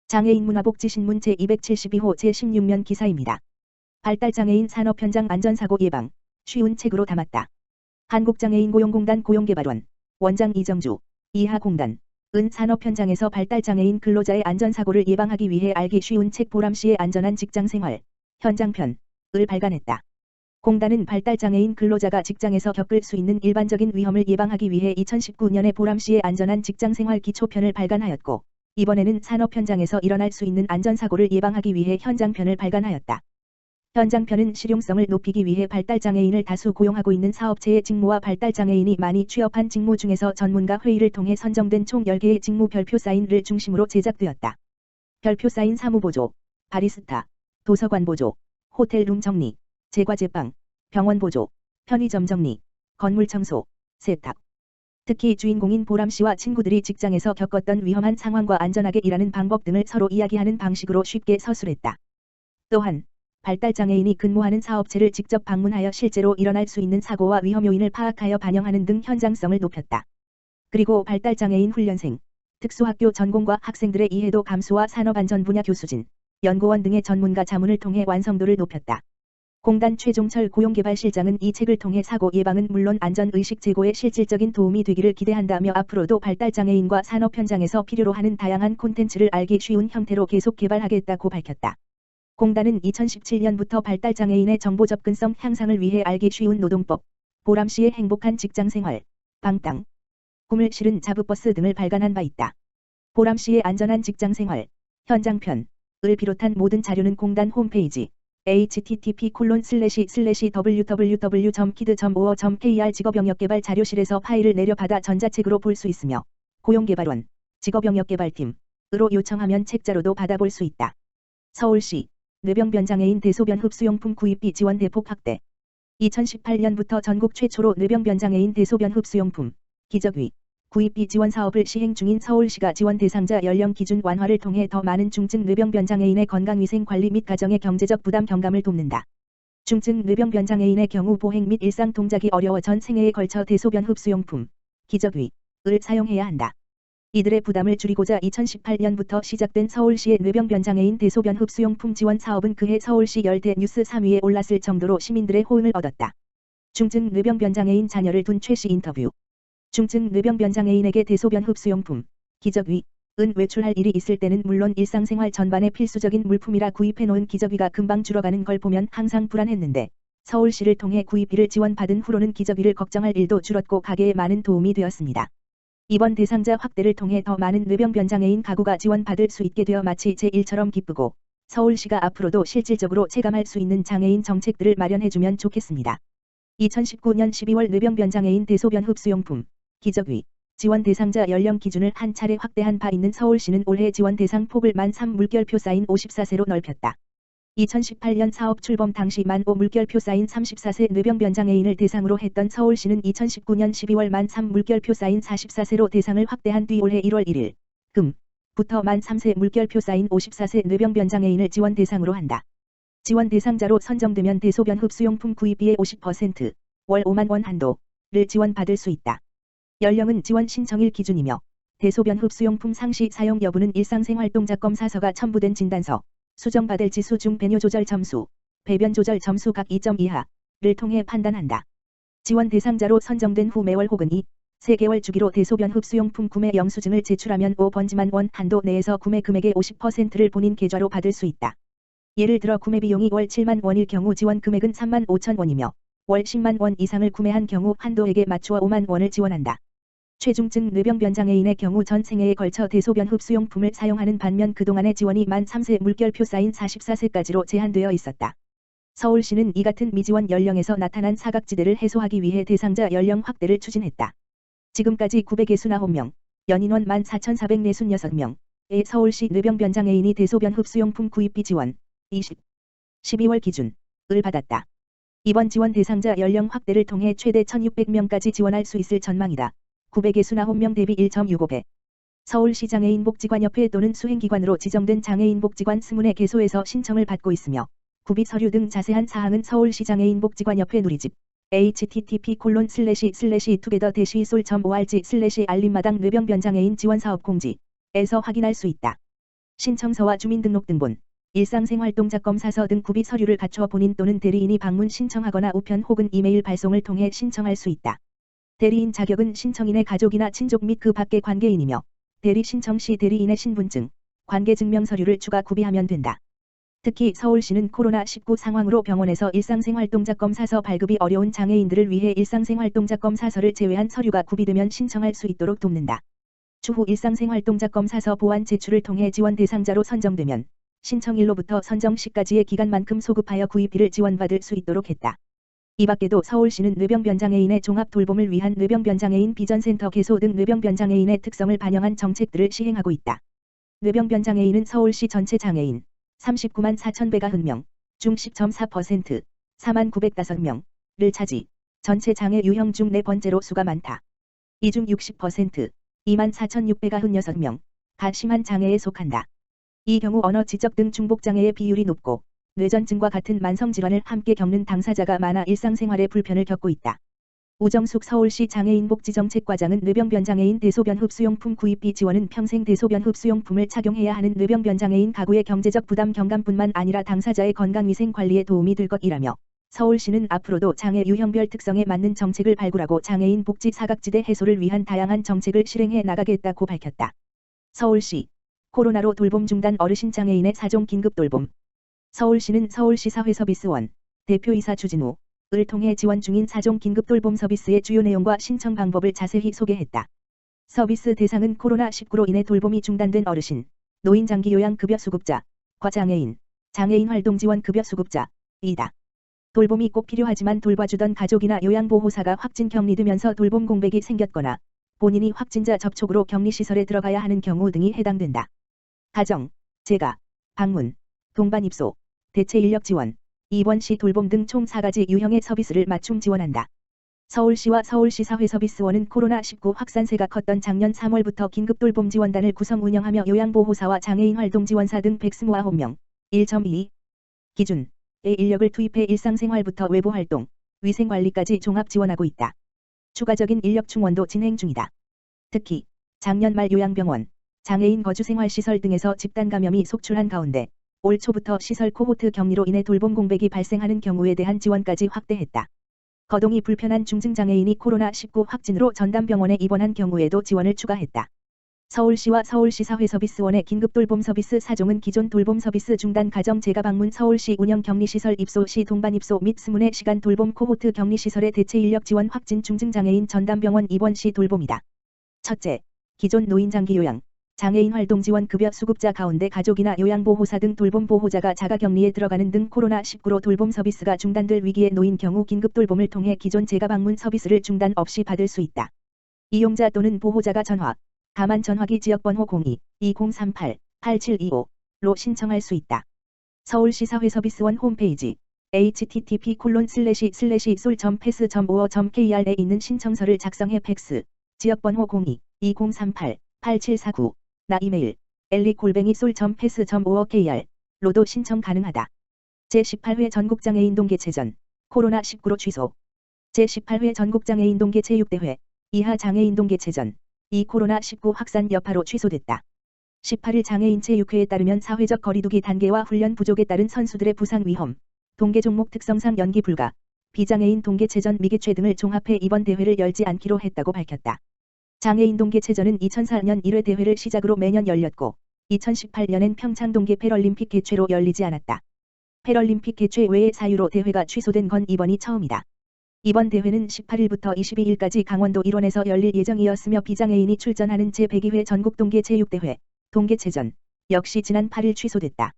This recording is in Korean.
장애인 문화복지신문 제272호 제16면 기사입니다. 발달장애인 산업 현장 안전사고 예방, 쉬운 책으로 담았다. 한국장애인 고용공단 고용개발원, 원장 이정주, 이하공단, 은 산업 현장에서 발달장애인 근로자의 안전사고를 예방하기 위해 알기 쉬운 책 보람씨의 안전한 직장생활, 현장편을 발간했다. 공단은 발달장애인 근로자가 직장에서 겪을 수 있는 일반적인 위험을 예방하기 위해 2019년에 보람씨의 안전한 직장생활 기초편을 발간하였고, 이번에는 산업 현장에서 일어날 수 있는 안전사고를 예방하기 위해 현장편을 발간하였다. 현장편은 실용성을 높이기 위해 발달장애인을 다수 고용하고 있는 사업체의 직무와 발달장애인이 많이 취업한 직무 중에서 전문가 회의를 통해 선정된 총 10개의 직무 별표 사인을 중심으로 제작되었다. 별표 사인 사무보조, 바리스타, 도서관보조, 호텔룸 정리, 제과제빵, 병원보조, 편의점 정리, 건물 청소, 세탁. 특히 주인공인 보람씨와 친구들이 직장에서 겪었던 위험한 상황과 안전하게 일하는 방법 등을 서로 이야기하는 방식으로 쉽게 서술했다. 또한 발달장애인이 근무하는 사업체를 직접 방문하여 실제로 일어날 수 있는 사고와 위험 요인을 파악하여 반영하는 등 현장성을 높였다. 그리고 발달장애인 훈련생, 특수학교 전공과 학생들의 이해도 감소와 산업안전 분야 교수진, 연구원 등의 전문가 자문을 통해 완성도를 높였다. 공단 최종철 고용개발실장은 이 책을 통해 사고 예방은 물론 안전의식 제고에 실질적인 도움이 되기를 기대한다며 앞으로도 발달장애인과 산업 현장에서 필요로 하는 다양한 콘텐츠를 알기 쉬운 형태로 계속 개발하겠다고 밝혔다. 공단은 2017년부터 발달장애인의 정보 접근성 향상을 위해 알기 쉬운 노동법, 보람씨의 행복한 직장생활, 방땅, 꿈을 실은 자부버스 등을 발간한 바 있다. 보람씨의 안전한 직장생활, 현장편을 비롯한 모든 자료는 공단 홈페이지 http://www.kid.or.kr 직업영역개발 자료실에서 파일을 내려받아 전자책으로 볼 수 있으며 고용개발원, 직업영역개발팀으로 요청하면 책자로도 받아볼 수 있다. 서울시 뇌병변장애인 대소변 흡수용품 구입비 지원 대폭 확대. 2018년부터 전국 최초로 뇌병변장애인 대소변 흡수용품 기저귀 구입비 지원 사업을 시행 중인 서울시가 지원 대상자 연령 기준 완화를 통해 더 많은 중증 뇌병변장애인의 건강위생 관리 및 가정의 경제적 부담 경감을 돕는다. 중증 뇌병변장애인의 경우 보행 및 일상 동작이 어려워 전 생애에 걸쳐 대소변 흡수용품 기저귀를 사용해야 한다. 이들의 부담을 줄이고자 2018년부터 시작된 서울시의 뇌병변장애인 대소변 흡수용품 지원 사업은 그해 서울시 열대 뉴스 3위에 올랐을 정도로 시민들의 호응을 얻었다. 중증 뇌병변장애인 자녀를 둔 최씨 인터뷰. 중증 뇌병변장애인에게 대소변 흡수용품, 기저귀, 은 외출할 일이 있을 때는 물론 일상생활 전반에 필수적인 물품이라 구입해놓은 기저귀가 금방 줄어가는 걸 보면 항상 불안했는데 서울시를 통해 구입비를 지원받은 후로는 기저귀를 걱정할 일도 줄었고 가게에 많은 도움이 되었습니다. 이번 대상자 확대를 통해 더 많은 뇌병변장애인 가구가 지원받을 수 있게 되어 마치 제1처럼 기쁘고 서울시가 앞으로도 실질적으로 체감할 수 있는 장애인 정책들을 마련해주면 좋겠습니다. 2019년 12월 뇌병변장애인 대소변 흡수용품 기저귀 지원 대상자 연령 기준을 한 차례 확대한 바 있는 서울시는 올해 지원 대상 폭을 만 3 물결표 사인 54세로 넓혔다. 2018년 사업 출범 당시 만 5 물결표 사인 34세 뇌병변장애인을 대상으로 했던 서울시는 2019년 12월 만 3 물결표 사인 44세로 대상을 확대한 뒤 올해 1월 1일 금부터 만 3세 물결표 사인 54세 뇌병변장애인을 지원 대상으로 한다. 지원 대상자로 선정되면 대소변 흡수용품 구입비의 50%, 월 5만 원 한도를 지원받을 수 있다. 연령은 지원 신청일 기준이며 대소변 흡수용품 상시 사용 여부는 일상생활동작검사서가 첨부된 진단서, 수정받을 지수 중 배뇨 조절 점수, 배변 조절 점수 각 2점 이하를 통해 판단한다. 지원 대상자로 선정된 후 매월 혹은 3개월 주기로 대소변 흡수용품 구매 영수증을 제출하면 5번지만 원 한도 내에서 구매 금액의 50%를 본인 계좌로 받을 수 있다. 예를 들어 구매 비용이 월 7만 원일 경우 지원 금액은 3만 5천 원이며 월 10만 원 이상을 구매한 경우 한도액에 맞추어 5만 원을 지원한다. 최중증 뇌병변장애인의 경우 전 생애에 걸쳐 대소변 흡수용품을 사용하는 반면 그동안의 지원이 만 3세 물결표 사인 44세까지로 제한되어 있었다. 서울시는 이 같은 미지원 연령에서 나타난 사각지대를 해소하기 위해 대상자 연령 확대를 추진했다. 지금까지 969명, 연인원 14,446명의 서울시 뇌병변장애인이 대소변 흡수용품 구입비 지원 12월 기준을 받았다. 이번 지원 대상자 연령 확대를 통해 최대 1,600명까지 지원할 수 있을 전망이다. 969명 대비 1.65배. 서울시 장애인복지관협회 또는 수행기관으로 지정된 장애인복지관 20회 개소에서 신청을 받고 있으며 구비 서류 등 자세한 사항은 서울시 장애인복지관협회 누리집 http://together-sol.org/알림마당 뇌병변장애인 지원사업 공지에서 확인할 수 있다. 신청서와 주민등록등본, 일상생활동작검사서 등 구비 서류를 갖춰 본인 또는 대리인이 방문 신청하거나 우편 혹은 이메일 발송을 통해 신청할 수 있다. 대리인 자격은 신청인의 가족이나 친족 및 그 밖의 관계인이며 대리 신청 시 대리인의 신분증, 관계증명 서류를 추가 구비하면 된다. 특히 서울시는 코로나19 상황으로 병원에서 일상생활동작검사서 발급이 어려운 장애인들을 위해 일상생활동작검사서를 제외한 서류가 구비되면 신청할 수 있도록 돕는다. 추후 일상생활동작검사서 보완 제출을 통해 지원 대상자로 선정되면 신청일로부터 선정 시까지의 기간만큼 소급하여 구입비를 지원받을 수 있도록 했다. 이 밖에도 서울시는 뇌병변장애인의 종합 돌봄을 위한 뇌병변장애인 비전센터 개소 등 뇌병변장애인의 특성을 반영한 정책들을 시행하고 있다. 뇌병변장애인은 서울시 전체 장애인 39만 4,190명, 중 10.4%, 4905명을 차지, 전체 장애 유형 중 네 번째로 수가 많다. 이 중 60%, 24,696명,가 심한 장애에 속한다. 이 경우 언어 지적 등 중복장애의 비율이 높고 뇌전증과 같은 만성질환을 함께 겪는 당사자가 많아 일상생활에 불편을 겪고 있다. 우정숙 서울시 장애인복지정책과장은 뇌병변장애인 대소변 흡수용품 구입비 지원은 평생 대소변 흡수용품을 착용해야 하는 뇌병변장애인 가구의 경제적 부담 경감뿐만 아니라 당사자의 건강위생 관리에 도움이 될 것이라며 서울시는 앞으로도 장애 유형별 특성에 맞는 정책을 발굴하고 장애인 복지 사각지대 해소를 위한 다양한 정책을 실행해 나가겠다고 밝혔다. 서울시 코로나로 돌봄 중단 어르신 장애인의 사종 긴급 돌봄. 서울시는 서울시사회서비스원 대표이사 주진우를 통해 지원 중인 사종 긴급 돌봄 서비스의 주요 내용과 신청 방법을 자세히 소개했다. 서비스 대상은 코로나19로 인해 돌봄이 중단된 어르신, 노인 장기 요양 급여 수급자, 과장애인, 장애인 활동 지원 급여 수급자이다. 돌봄이 꼭 필요하지만 돌봐주던 가족이나 요양보호사가 확진 격리되면서 돌봄 공백이 생겼거나 본인이 확진자 접촉으로 격리시설에 들어가야 하는 경우 등이 해당된다. 가정, 재가, 방문, 동반 입소, 대체 인력 지원, 입원 시 돌봄 등 총 4가지 유형의 서비스를 맞춤 지원한다. 서울시와 서울시사회서비스원은 코로나19 확산세가 컸던 작년 3월부터 긴급돌봄 지원단을 구성 운영하며 요양보호사와 장애인 활동지원사 등 129명, 1.2 기준의 인력을 투입해 일상생활부터 외부활동, 위생관리까지 종합 지원하고 있다. 추가적인 인력 충원도 진행 중이다. 특히 작년 말 요양병원, 장애인 거주생활시설 등에서 집단 감염이 속출한 가운데 올 초부터 시설 코호트 격리로 인해 돌봄 공백이 발생하는 경우에 대한 지원까지 확대했다. 거동이 불편한 중증장애인이 코로나19 확진으로 전담병원에 입원한 경우에도 지원을 추가했다. 서울시와 서울시사회서비스원의 긴급돌봄 서비스 사종은 기존 돌봄 서비스 중단 가정 재가 방문 서울시 운영 격리시설 입소 시 동반 입소 및 20시간 돌봄 코호트 격리시설의 대체 인력 지원 확진 중증장애인 전담병원 입원 시 돌봄이다. 첫째, 기존 노인 장기 요양, 장애인 활동 지원 급여 수급자 가운데 가족이나 요양보호사 등 돌봄 보호자가 자가격리에 들어가는 등 코로나19로 돌봄 서비스가 중단될 위기에 놓인 경우 긴급돌봄을 통해 기존 재가 방문 서비스를 중단 없이 받을 수 있다. 이용자 또는 보호자가 전화, 다만 전화기 지역번호 02-2038-8725로 신청할 수 있다. 서울시사회서비스원 홈페이지 http://sul.pass.or.kr에 있는 신청서를 작성해 팩스, 지역번호 02-2038-8749, 나 이메일 elli@sul.pass.or.kr로도 신청 가능하다. 제18회 전국장애인 동계체전, 코로나19로 취소. 제18회 전국장애인 동계 제6대회, 이하 장애인 동계체전, 이 코로나19 확산 여파로 취소됐다. 18일 장애인 제6회에 따르면 사회적 거리두기 단계와 훈련 부족에 따른 선수들의 부상 위험, 동계 종목 특성상 연기 불가, 비장애인 동계체전 미개최 등을 종합해 이번 대회를 열지 않기로 했다고 밝혔다. 장애인 동계체전은 2004년 1회 대회를 시작으로 매년 열렸고 2018년엔 평창 동계 패럴림픽 개최로 열리지 않았다. 패럴림픽 개최 외의 사유로 대회가 취소된 건 이번이 처음이다. 이번 대회는 18일부터 22일까지 강원도 일원에서 열릴 예정이었으며 비장애인이 출전하는 제102회 전국 동계 제6대회, 동계체전, 역시 지난 8일 취소됐다.